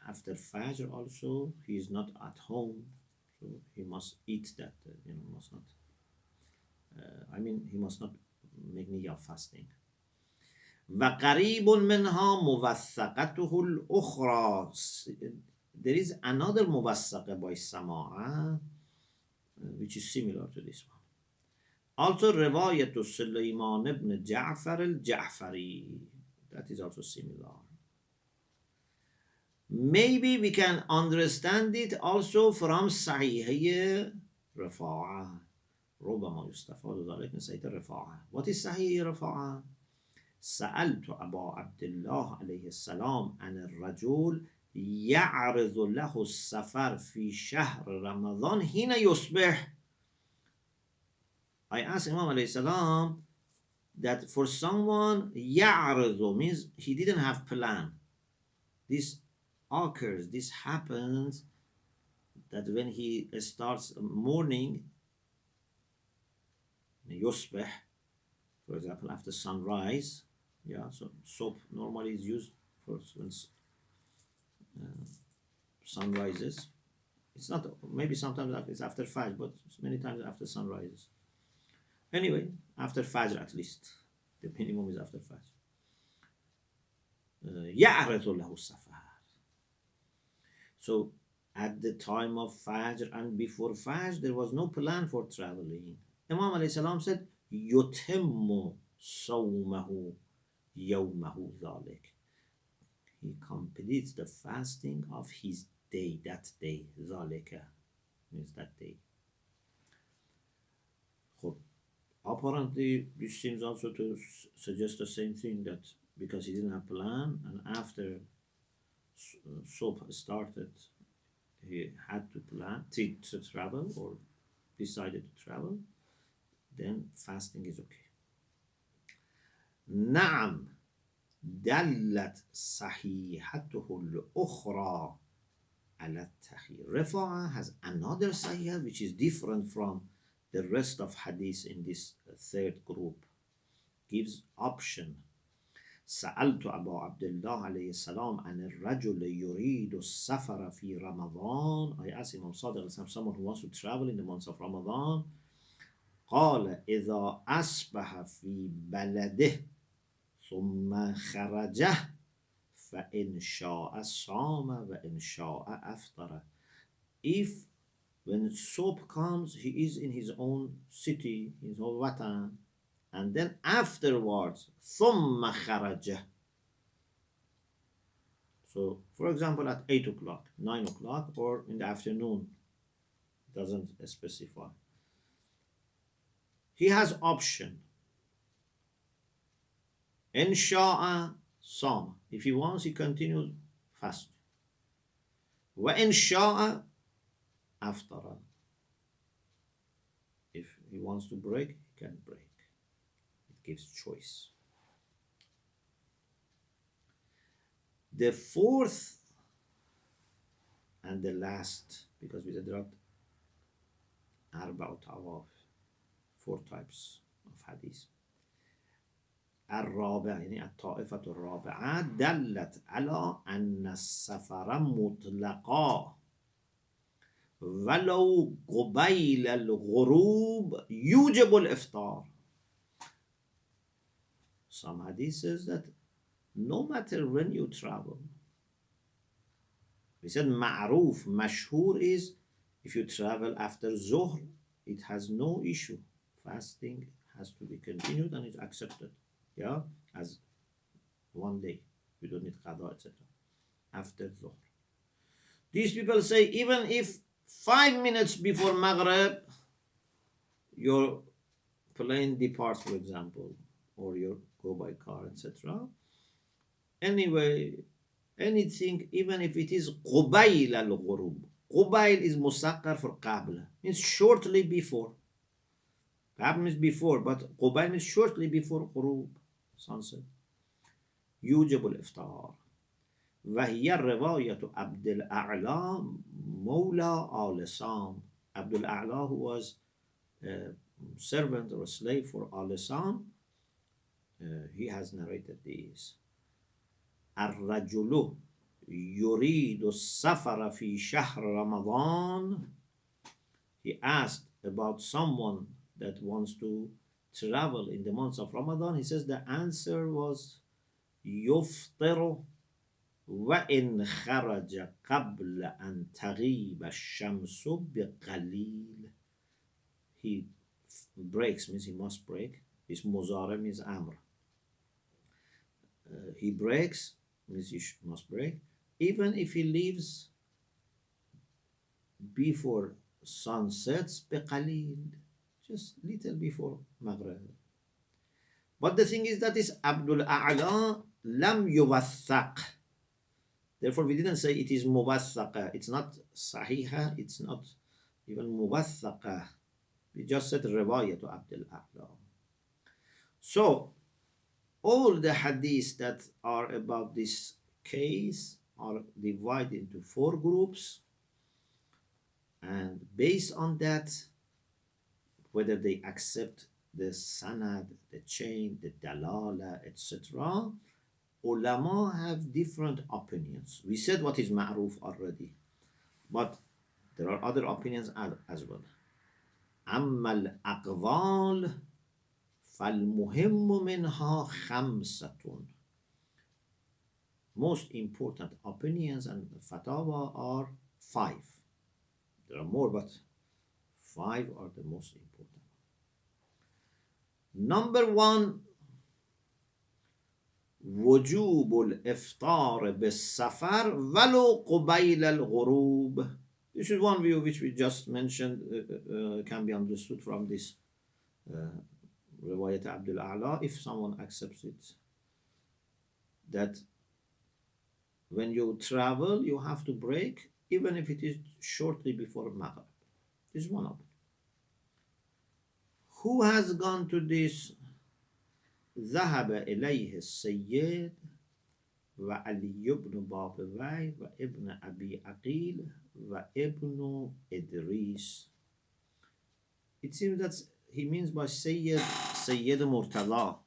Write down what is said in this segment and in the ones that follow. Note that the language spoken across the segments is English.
after Fajr also, he is not at home, so he must eat that, must not, he must not make niyyah of fasting. وَقَرِيبٌ مِنْهَا مُوَثَّقَتُهُ الْأُخْرَى. There is another muwassaqa by Sama'a, which is similar to this one. Also, Riwayatu Sulaiman ibn Ja'far al-Ja'fari. That is also similar. Maybe we can understand it also from Sahihiyya Rafa'a. ربما يستفاد ذلك من صحيح الرفاعة. What is صحيح رفاعة؟ سألت أبا عبد الله عليه السلام عن الرجل يعرض له السفر في شهر رمضان حين يصبح. I asked Imam alayhi salam that for someone يعرض means he didn't have plan. This occurs, this happens, that when he starts morning يصبح, for example, after sunrise, so soap normally is used for when sun rises. It's not, maybe sometimes it's after Fajr, but many times after sunrise. Anyway, after Fajr at least. The minimum is after Fajr. يعرض له السفر. So at the time of Fajr and before Fajr, there was no plan for traveling. Imam alayhi salam said, يتم صومه يومه ذلك. He completes the fasting of his day, that day. ذلك means that day. Apparently, this seems also to suggest the same thing, that because he didn't have plan, and after soap started, he had to plan to travel, or decided to travel, then fasting is okay. نعم دلت صحيحته الأخرى على التخيير. Rifa'a has another sahih which is different from the rest of hadith in this third group. Gives option. سألت أبا عبد الله عليه السلام عن الرجل يريد السفر في رمضان. I asked Imam Sadiq, someone who wants to travel in the months of Ramadan. قال إذا أصبح في بلده ثم خرجه فإن شاء صام وإن شاء أفطر. If when soap comes, he is in his own city, his own watan, and then afterwards ثم خرجه. So, for example, at 8 o'clock, 9 o'clock, or in the afternoon, doesn't specify. He has option. إن شاء صام. If he wants, he continues fast. وإن شاء أفطر. If he wants to break, he can break. It gives choice. The fourth and the last, because we said there are about four types of hadith. الرابع يعني الطائفة الرابعة دلت على أن السفر مطلقا ولو قبيل الغروب يوجب الإفطار. Some hadith says that no matter when you travel, we said ma'ruf, mashhur is if you travel after Zuhr, it has no issue. Fasting has to be continued and it's accepted. As one day. We don't need qada, etc. After Zuhr. These people say even if 5 minutes before Maghrib, your plane departs, for example, or you go by car, etc. Anyway, anything, even if it is qubayl al-ghurub. Qubayl is musaqqar for qabla. Means shortly before. Qabla means before, but qubayl means shortly before ghurub, sunset. يوجب الإفطار. وهي رواية عبد الأعلى مولى آل سام. Abdul A'la, who was a servant or a slave for Al Sam, he has narrated these. الرجل يريد السفر في شهر رمضان. He asked about someone that wants to travel in the months of Ramadan. He says the answer was يفطر وإن خرج قبل أن تغيب الشمس بقليل. He breaks means he must break. His muzare means amr. He breaks means he must break, even if he leaves before sun sets بقليل, just little before Maghrib. But the thing is that is Abdul A'la lam yuwathaq. Therefore, we didn't say it is muwathaqa. It's not sahiha. It's not even muwathaqa. We just said riwayah to Abdul A'la. So, all the hadiths that are about this case are divided into 4 groups. And based on that, whether they accept the sanad, the chain, the dalala, etc., ulama have different opinions. We said what is ma'ruf already, but there are other opinions as well. أما الأقوال فالمهم منها خمسة. Most important opinions and fatawa are 5. There are more, but 5 are the most important. Number 1, وجوب الإفطار بالسفر ولو قبيل الغروب. This is one view which we just mentioned, can be understood from this riwayat Abdul A'la, if someone accepts it, that when you travel you have to break even if it is shortly before Maghrib. This is one of them. Who has gone to this? ذهب إليه السيد وعلي بن بابوي وابن أبي عقيل وابن إدريس. It seems that he means by Sayyid Murtala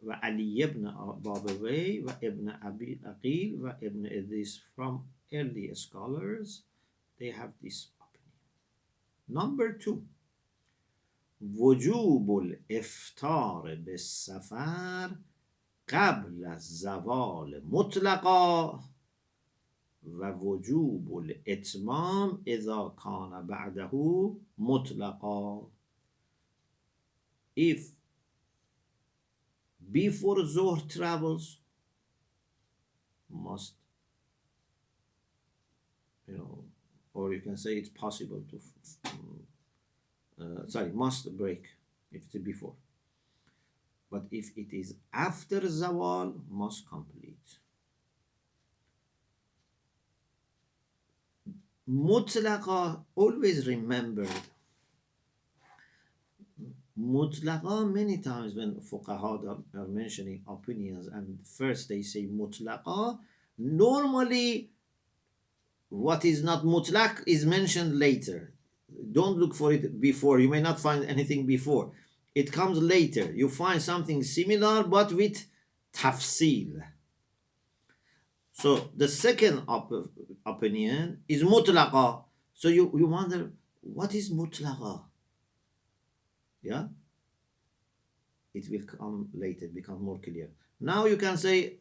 وعلي بن بابوي وابن أبي عقيل وابن إدريس. From early scholars, they have this opinion. Number 2, وجوب الإفطار بالسفر قبل الزوال مطلقا ووجوب الإتمام إذا كان بعده مطلقا. If before Zuhr travels, must, or you can say it's possible to must break if it's before. But if it is after Zawal, must complete. Mutlaqa, always remember, Mutlaqa, many times when fuqaha are mentioning opinions and first they say Mutlaqa, normally what is not mutlaq is mentioned later. Don't look for it before. You may not find anything before. It comes later. You find something similar but with tafsil. So the second opinion is mutlaqa. So you wonder, what is mutlaqa? Yeah? It will come later, become more clear. Now you can say,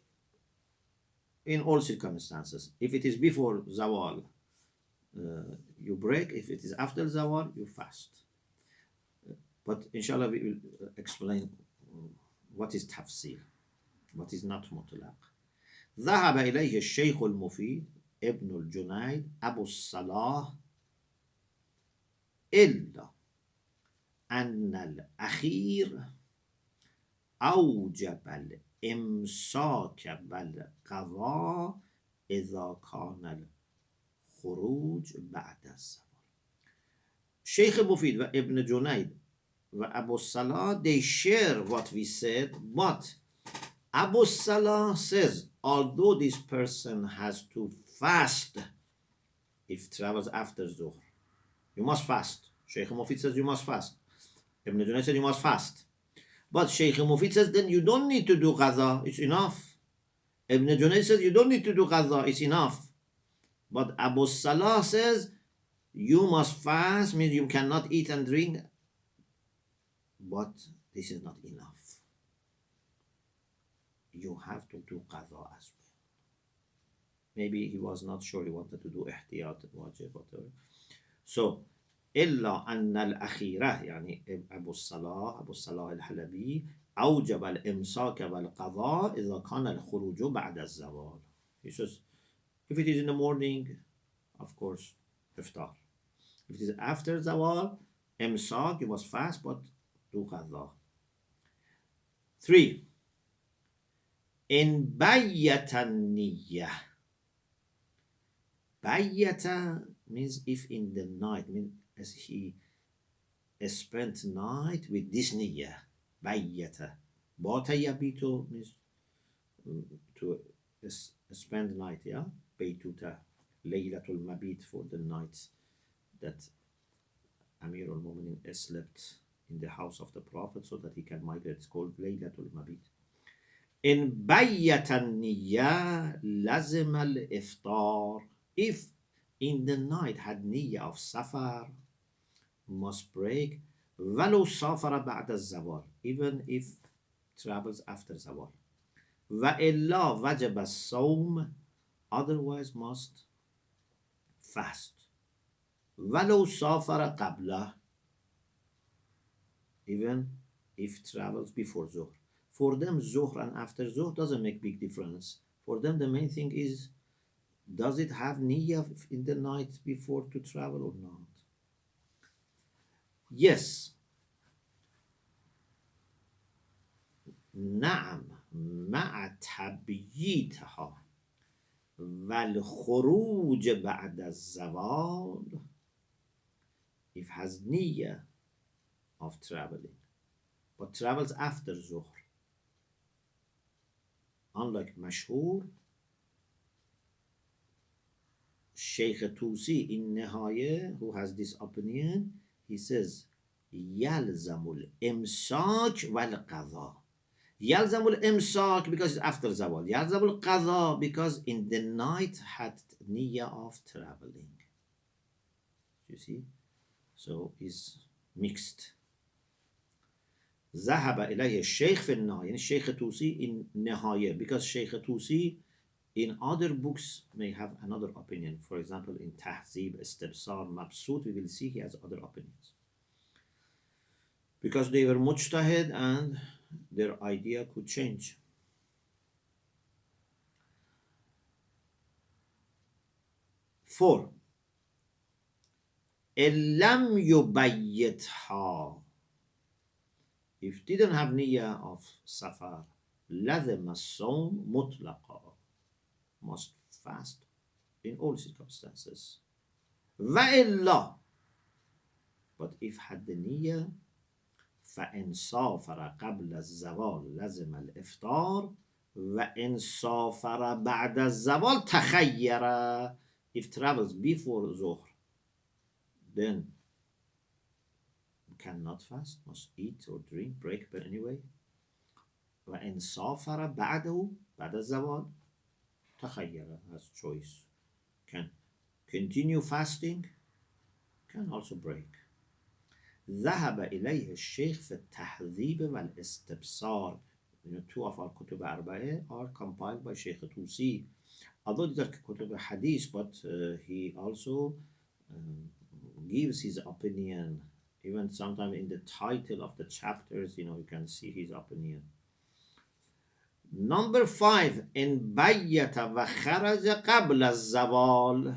in all circumstances, if it is before Zawal, you break. If it is after Zawal, you fast. But inshallah we will explain what is tafsir, what is not mutlaq. ذهب إليه الشيخ المفيد ابن الجنيد أبو الصلاح إلا أن الأخير أوجب الإمساك بالقضاء إذا كان الخروج بعد الزوال. Sheikh Mufid wa Ibn Junayd wa Abu Salah, they share what we said, but Abu Salah says, although this person has to fast if travels after Zuhr, you must fast. Sheikh Mufid says you must fast. Ibn Junayd said you must fast. But Sheikh Mufid says then you don't need to do qaza, it's enough. Ibn Junayd says you don't need to do qadha, it's enough. But Abu Salah says you must fast, means you cannot eat and drink, but this is not enough. You have to do qadha as well. Maybe he was not sure, he wanted to do ihtiyat, wajib, whatever. So إلا أن الأخيرة يعني أبو الصلاح الحلبي أوجب الإمساك والقضاء إذا كان الخروج بعد الزوال. He says, if it is in the morning, of course, iftar. If it is after zawal, imsak, you must fast, but do qadha. 3. In bayyata niyyah. Bayyata means if in the night, means as he spent night with this niyyah. Bayyata. Bata yabitu means to spend night, yeah? Baytuta. Laylatul Mabit, for the night that Amir al-Mu'minin slept in the house of the Prophet so that he can migrate. It's called Laylatul Mabit. In bayyatan niyyah lazim al-iftar. If in the night had niyyah of safar, must break. Walau safara ba'da zawal, even if travels after zawal. Wa illa wajib as-sawm, otherwise must fast. Walau safara qabla, even if travels before Zuhr. For them, Zuhr and after Zuhr doesn't make big difference. For them, the main thing is, does it have niyyah in the night before to travel or not? Yes. نعم مع تبييتها والخروج بعد الزوال, if has niyyah of traveling, but travels after Zuhr. Unlike Mashhur, Shaykh Tusi in Nihaya, who has this opinion, he says, Yalzamul imsak wal qadha. Yalzamul imsak because it's after Zawal. Yalzamul qadha because in the night had niyyah of traveling. You see? So it's mixed. ذهب إليه الشيخ في النهاية, يعني الشيخ توسي in نهاية, because Shaykh Tusi in other books may have another opinion. For example, in Tahzib, Istibsar, Mabsut, we will see he has other opinions. Because they were mujtahid and their idea could change. Four. إِلَّمْ يُبَيِّتْهَا, if didn't have niyyah of safar, لَذِمَ الصَّوْمُ مُطْلَقًا, must fast in all circumstances. وَإِلَّا, but if had the niyyah, فَإِنْ سَافَرَ قَبْلَ الزَّوَالِ لَزِمَ الْإِفْطَارِ وَإِنْ سَافَرَ بَعْدَ الزَّوَالِ تَخَيَّرَ, if travels before Zuhr, then cannot fast, must eat or drink, break, but anyway. وَإِنْ سَافَرَ بَعْدَهُ بَعْدَ الزَّوَالِ تَخَيَّرَ, has choice, can continue fasting, can also break. ذهب إليه الشيخ في التحذيب والاستبصار. Two of our كتب أربعة are compiled by Shaykh Tusi. Although these are كتب hadith, but he also gives his opinion. Even sometimes in the title of the chapters, you can see his opinion. Number 5, in bayyata wa kharaja qabla az-zawal.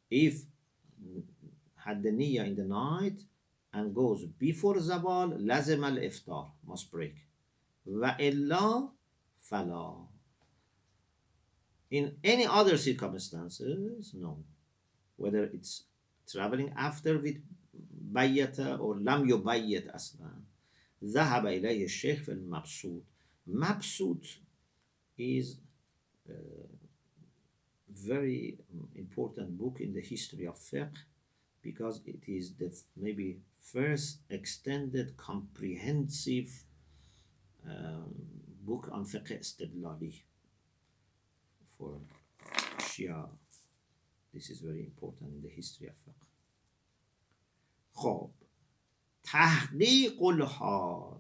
If had the niyyah in the night and goes before zawal, lazim al-iftar, must break. Wa illa fala. In any other circumstances, no. Whether it's traveling after with bayyata or lam yubayyat aslan. ذهب إليه الشيخ في المبسوط. Mabsut is a very important book in the history of fiqh, because it is the maybe first extended comprehensive book on fiqh istidlali for Shia. This is very important in the history of fiqh. خب تحقیق الحال.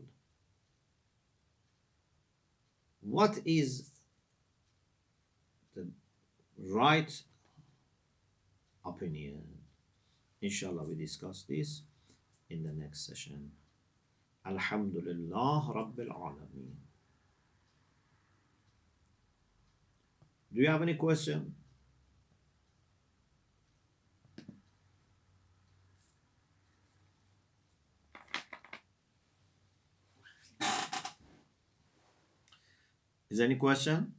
What is the right opinion? Inshallah, we discuss this in the next session. Alhamdulillah Rabbil Alameen. Do you have any question? Is there any question?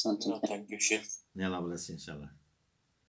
No, thank you, Sheikh. May Allah bless you, inshallah.